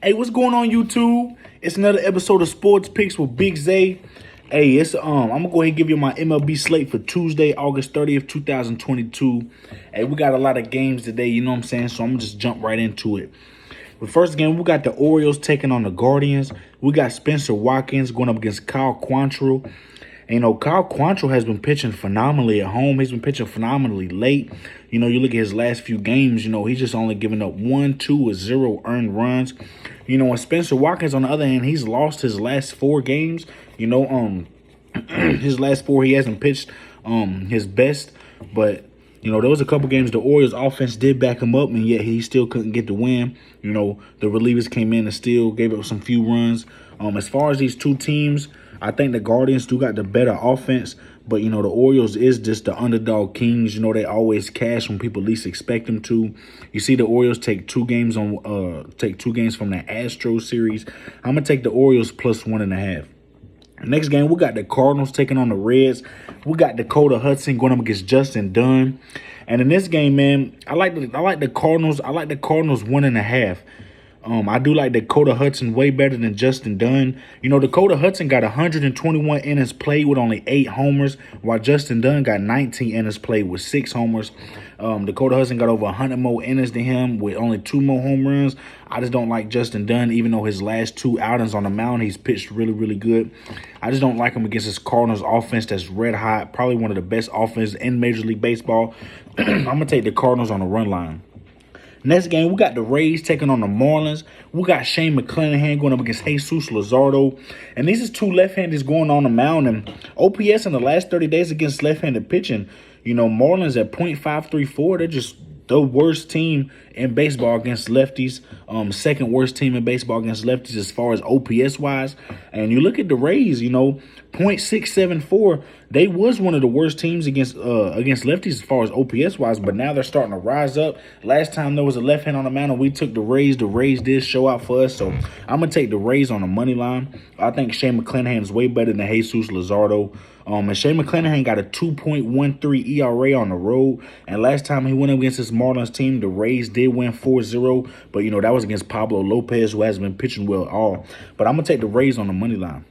Hey, what's going on, YouTube? It's another episode of Sports Picks with Big Zay. Hey, I'm gonna go ahead and give you my MLB slate for Tuesday, August 30th, 2022. Hey, we got a lot of games today, you know what I'm saying? So I'm gonna just jump right into it. The first game, we got the Orioles taking on the Guardians. We got Spencer Watkins going up against Kyle Quantrill. And, Kyle Quantrill has been pitching phenomenally at home. He's been pitching phenomenally late. You look at his last few games, he's just only giving up 1, 2, or 0 earned runs. And Spencer Watkins, on the other hand, he's lost his last 4 games. His last 4, he hasn't pitched his best. But, there was a couple games the Orioles offense did back him up, and yet he still couldn't get the win. The relievers came in and still gave up some few runs. As far as these two teams, I think the Guardians do got the better offense, but, the Orioles is just the underdog kings. They always cash when people least expect them to. You see the Orioles take 2 games from the Astros series. I'm going to take the Orioles plus 1.5. Next game, we got the Cardinals taking on the Reds. We got Dakota Hudson going up against Justin Dunn. And in this game, man, I like the Cardinals. I like the Cardinals 1.5. I do like Dakota Hudson way better than Justin Dunn. Dakota Hudson got 121 innings played with only 8 homers, while Justin Dunn got 19 innings played with 6 homers. Dakota Hudson got over 100 more innings than him with only 2 more home runs. I just don't like Justin Dunn, even though his last 2 outings on the mound, he's pitched really, really good. I just don't like him against this Cardinals offense that's red hot, probably one of the best offenses in Major League Baseball. I'm going to take the Cardinals on the run line. Next game, we got the Rays taking on the Marlins. We got Shane McClanahan going up against Jesus Luzardo. And these is 2 left-handers going on the mound. And OPS in the last 30 days against left-handed pitching, Marlins at .534. They're just the worst team in baseball against lefties. Second worst team in baseball against lefties as far as OPS wise. And you look at the Rays, .674. They was one of the worst teams against lefties as far as OPS wise, but now they're starting to rise up. Last time there was a left hand on the mound and we took the Rays. The Rays did show out for us, so I'm gonna take the Rays on the money line. I think Shane McClanahan is way better than Jesus Luzardo. And Shane McClanahan got a 2.13 ERA on the road. And last time he went up against this Marlins team, the Rays did win 4-0. But, that was against Pablo Lopez, who hasn't been pitching well at all. But I'm going to take the Rays on the money line.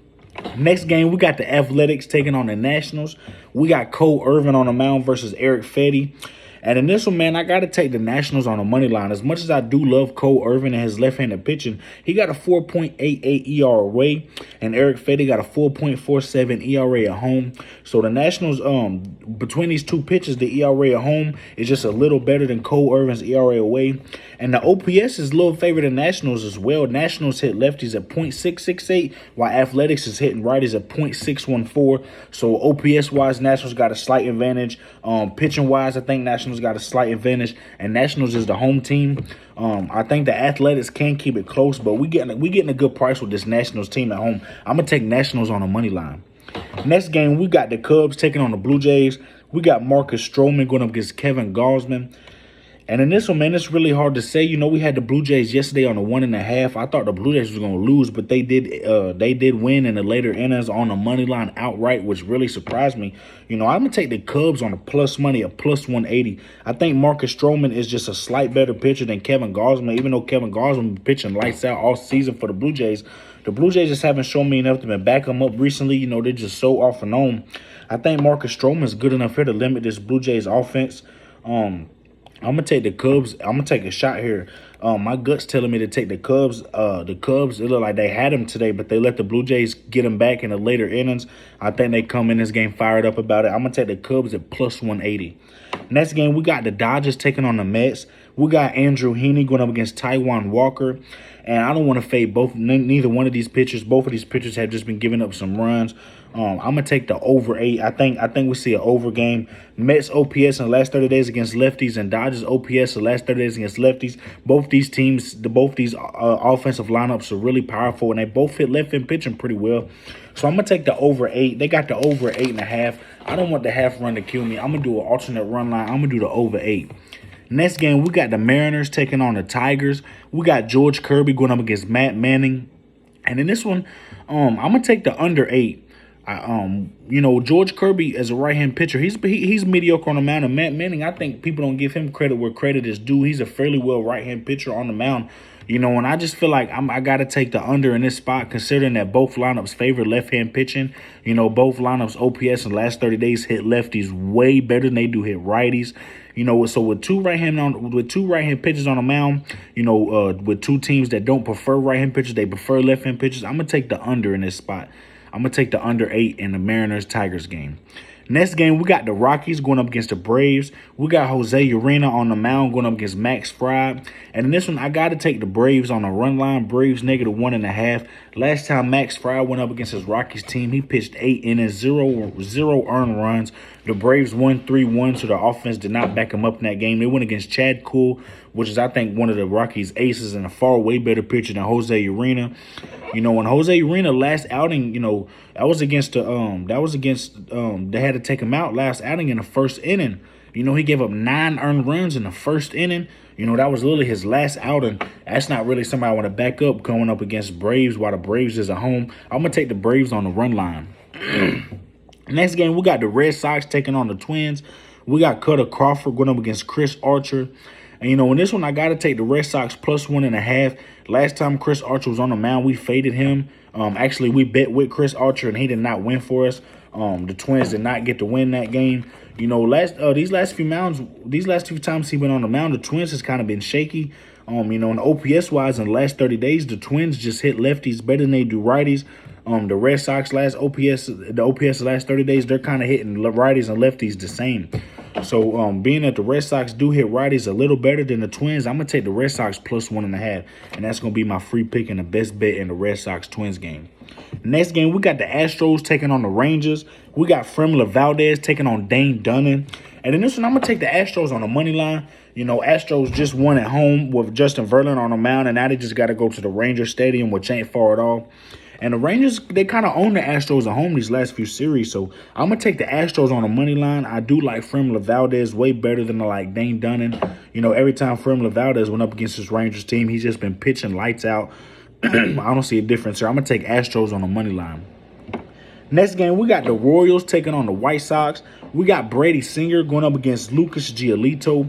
Next game, we got the Athletics taking on the Nationals. We got Cole Irvin on the mound versus Eric Fetty. And in this one, man, I got to take the Nationals on the money line. As much as I do love Cole Irvin and his left-handed pitching, he got a 4.88 ERA, and Eric Fetty got a 4.47 ERA at home. So the Nationals, between these 2 pitchers, the ERA at home is just a little better than Cole Irvin's ERA away. And the OPS is a little favored than Nationals as well. Nationals hit lefties at .668, while Athletics is hitting righties at .614. So OPS-wise, Nationals got a slight advantage. Pitching-wise, I think Nationals got a slight advantage, and Nationals is the home team. I think the Athletics can keep it close, but we getting a good price with this Nationals team at home. I'm gonna take Nationals on the money line. Next game, we got the Cubs taking on the Blue Jays. We got Marcus Stroman going up against Kevin Gausman. And in this one, man, it's really hard to say. We had the Blue Jays yesterday on the 1.5. I thought the Blue Jays was going to lose, but they did win in the later innings on the money line outright, which really surprised me. I'm going to take the Cubs on the plus money at plus 180. I think Marcus Stroman is just a slight better pitcher than Kevin Gausman, even though Kevin Gausman been pitching lights out all season for the Blue Jays. The Blue Jays just haven't shown me enough to back them up recently. They're just so off and on. I think Marcus Stroman is good enough here to limit this Blue Jays offense. I'm going to take the Cubs. I'm going to take a shot here. My gut's telling me to take the Cubs. The Cubs, it looked like they had them today, but they let the Blue Jays get them back in the later innings. I think they come in this game fired up about it. I'm going to take the Cubs at plus 180. Next game, we got the Dodgers taking on the Mets. We got Andrew Heaney going up against Taijuan Walker. And I don't want to fade neither one of these pitchers. Both of these pitchers have just been giving up some runs. I'm gonna take the over 8. I think we see an over game. Mets OPS in the last 30 days against lefties, and Dodgers OPS the last 30 days against lefties. Both these teams, offensive lineups are really powerful, and they both hit left-hand pitching pretty well. So I'm gonna take the over 8. They got the over 8.5. I don't want the half run to kill me. I'm gonna do an alternate run line. I'm gonna do the over 8. Next game, we got the Mariners taking on the Tigers. We got George Kirby going up against Matt Manning. And in this one, I'm going to take the under 8. George Kirby as a right-hand pitcher, he's mediocre on the mound. And Matt Manning, I think people don't give him credit where credit is due. He's a fairly well right-hand pitcher on the mound. And I just feel like I got to take the under in this spot, considering that both lineups favor left-hand pitching. Both lineups OPS in the last 30 days hit lefties way better than they do hit righties. So with two right-hand pitchers on the mound, with two teams that don't prefer right-hand pitchers, they prefer left-hand pitchers. I'm gonna take the under in this spot. I'm gonna take the under 8 in the Mariners-Tigers game. Next game, we got the Rockies going up against the Braves. We got Jose Urena on the mound going up against Max Fried. And in this one, I got to take the Braves on the run line. Braves -1.5. Last time Max Fried went up against his Rockies team, he pitched 8 innings, zero earned runs. The Braves won 3-1, so the offense did not back him up in that game. They went against Chad Kuhl, which is, I think, one of the Rockies' aces and a far way better pitcher than Jose Urena. When Jose Urena last outing, they had to take him out last outing in the first inning. He gave up 9 earned runs in the first inning. That was literally his last outing. That's not really somebody I want to back up going up against Braves while the Braves is at home. I'm going to take the Braves on the run line. Next game, we got the Red Sox taking on the Twins. We got Cutter Crawford going up against Chris Archer. And, in this one, I got to take the Red Sox +1.5. Last time Chris Archer was on the mound, we faded him. Actually, we bet with Chris Archer, and he did not win for us. The Twins did not get to win that game. These last few times he went on the mound, the Twins has kind of been shaky. And OPS-wise, in the last 30 days, the Twins just hit lefties better than they do righties. The Red Sox the OPS the last 30 days, they're kind of hitting righties and lefties the same. So, being that the Red Sox do hit righties a little better than the Twins, I'm going to take the Red Sox +1.5. And that's going to be my free pick and the best bet in the Red Sox-Twins game. Next game, we got the Astros taking on the Rangers. We got Fremler Valdez taking on Dane Dunning. And in this one, I'm going to take the Astros on the money line. Astros just won at home with Justin Verlander on the mound, and now they just got to go to the Rangers Stadium, which ain't far at all. And the Rangers, they kind of own the Astros at home these last few series. So I'm going to take the Astros on the money line. I do like Fremler Valdez way better than I like Dane Dunning. Every time Fremler Valdez went up against his Rangers team, he's just been pitching lights out. I don't see a difference here. I'm going to take Astros on the money line. Next game, we got the Royals taking on the White Sox. We got Brady Singer going up against Lucas Giolito.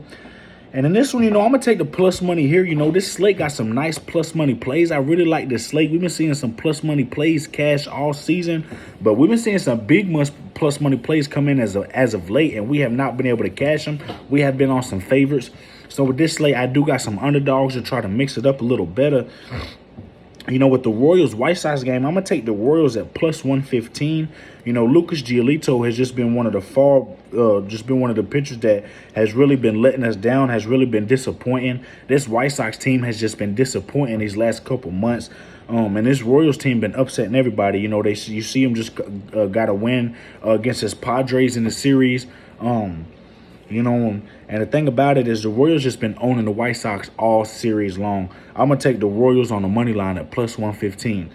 And in this one, I'm going to take the plus money here. This slate got some nice plus money plays. I really like this slate. We've been seeing some plus money plays cash all season, but we've been seeing some big plus money plays come in as of late, and we have not been able to cash them. We have been on some favorites. So with this slate, I do got some underdogs to try to mix it up a little better. With the Royals-White Sox game, I'm going to take the Royals at +115. Lucas Giolito has just been one of the pitchers that has really been letting us down, has really been disappointing. This White Sox team has just been disappointing these last couple months. And this Royals team been upsetting everybody. You see them just got a win against his Padres in the series. And the thing about it is the Royals just been owning the White Sox all series long. I'm going to take the Royals on the money line at +115.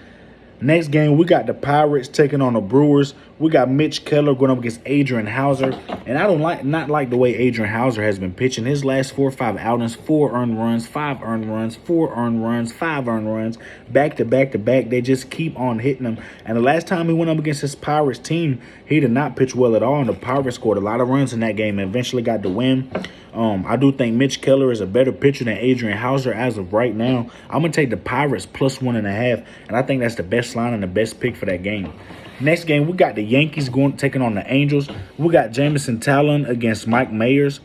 Next game, we got the Pirates taking on the Brewers. We got Mitch Keller going up against Adrian Hauser. And I don't like the way Adrian Hauser has been pitching. His last 4 or 5 outings, 4 earned runs, 5 earned runs, 4 earned runs, 5 earned runs, back to back to back. They just keep on hitting them. And the last time he went up against his Pirates team, he did not pitch well at all. And the Pirates scored a lot of runs in that game and eventually got the win. I do think Mitch Keller is a better pitcher than Adrian Hauser as of right now. I'm going to take the Pirates +1.5, and I think that's the best line and the best pick for that game. Next game, we got the Yankees taking on the Angels. We got Jamison Talon against Mike Mayers.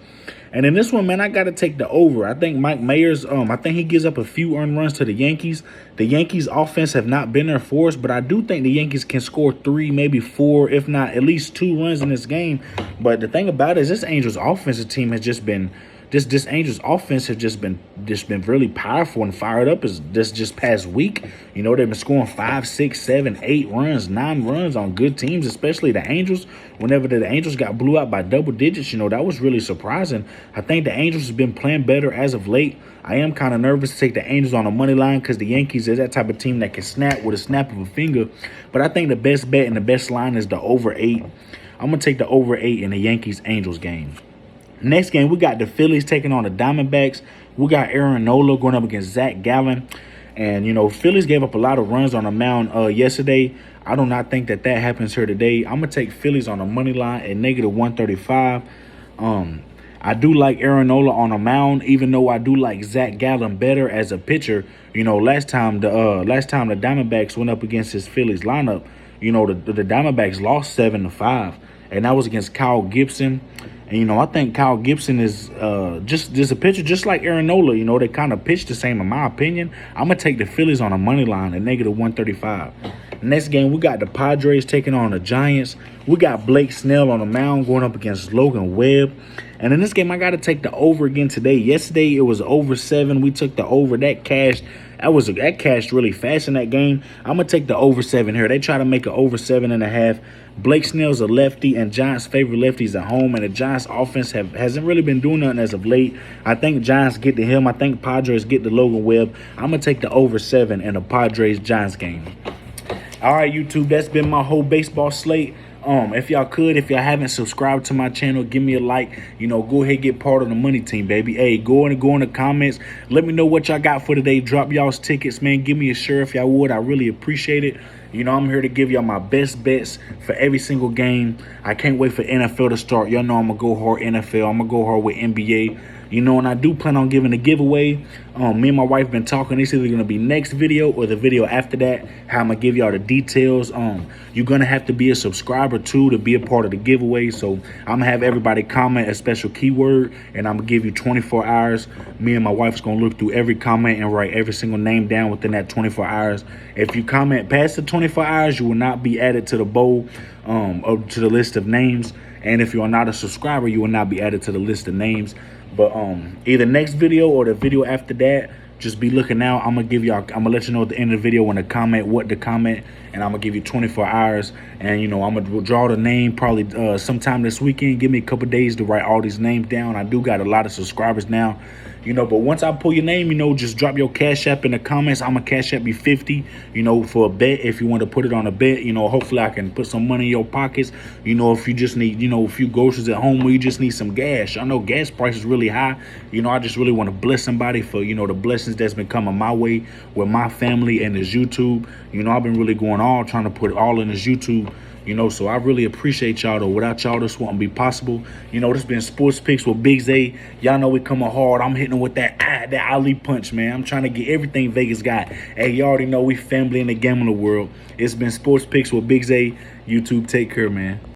And in this one, man, I got to take the over. I think Mike Mayers, I think he gives up a few earned runs to the Yankees. The Yankees offense have not been there for us, but I do think the Yankees can score 3, maybe 4, if not at least 2 runs in this game. But the thing about it is this Angels offensive team has just been This Angels offense has just been really powerful and fired up as this past week. They've been scoring 5, 6, 7, 8 runs, 9 runs on good teams, especially the Angels. Whenever the Angels got blew out by double digits, that was really surprising. I think the Angels have been playing better as of late. I am kind of nervous to take the Angels on the money line because the Yankees is that type of team that can snap with a snap of a finger. But I think the best bet and the best line is the over 8. I'm going to take the over 8 in the Yankees-Angels game. Next game, we got the Phillies taking on the Diamondbacks. We got Aaron Nola going up against Zach Gallen. And, Phillies gave up a lot of runs on the mound yesterday. I do not think that happens here today. I'm going to take Phillies on the money line at -135. I do like Aaron Nola on a mound, even though I do like Zach Gallen better as a pitcher. Last time the Diamondbacks went up against his Phillies lineup, the Diamondbacks lost 7-5, and that was against Kyle Gibson. And I think Kyle Gibson is just a pitcher, just like Aaron Nola. They kind of pitch the same, in my opinion. I'm gonna take the Phillies on a money line at -135. Next game, we got the Padres taking on the Giants. We got Blake Snell on the mound going up against Logan Webb. And in this game, I got to take the over again today. Yesterday, it was over 7. We took the over. That cashed really fast in that game. I'm going to take the over 7 here. They try to make it over 7.5. Blake Snell's a lefty, and Giants' favorite lefties at home. And the Giants' offense hasn't really been doing nothing as of late. I think Giants get to him. I think Padres get to Logan Webb. I'm going to take the over 7 in the Padres-Giants game. All right, YouTube, that's been my whole baseball slate. If y'all haven't subscribed to my channel, give me a like. Go ahead, get part of the money team, baby. Hey, go in the comments. Let me know what y'all got for today. Drop y'all's tickets, man. Give me a share if y'all would. I really appreciate it. I'm here to give y'all my best bets for every single game. I can't wait for NFL to start. Y'all know I'm going to go hard NFL. I'm going to go hard with NBA. And I do plan on giving a giveaway. Me and my wife been talking. It's either going to be next video or the video after that, how I'm going to give y'all the details. You're going to have to be a subscriber, too, to be a part of the giveaway. So I'm going to have everybody comment a special keyword, and I'm going to give you 24 hours. Me and my wife's going to look through every comment and write every single name down within that 24 hours. If you comment past the 24 hours, you will not be added to the bowl, or to the list of names. And if you are not a subscriber, you will not be added to the list of names. But either next video or the video after that, just be looking out. I'm gonna let you know at the end of the video when to comment, what to comment, and I'm gonna give you 24 hours. And I'm gonna draw the name probably sometime this weekend. Give me a couple days to write all these names down. I do got a lot of subscribers now. But once I pull your name, just drop your Cash App in the comments. I'm going to Cash App you 50, for a bet. If you want to put it on a bet, hopefully I can put some money in your pockets. If you just need, a few groceries at home, or you just need some gas. I know gas prices really high. I just really want to bless somebody for, the blessings that's been coming my way with my family and this YouTube. I've been really going all, trying to put it all in this YouTube. So I really appreciate y'all, though. Without y'all, this wouldn't be possible. This been Sports Picks with Big Zay. Y'all know we coming hard. I'm hitting them with that Ali punch, man. I'm trying to get everything Vegas got. Hey, you already know we family in the gambling world. It's been Sports Picks with Big Zay. YouTube, take care, man.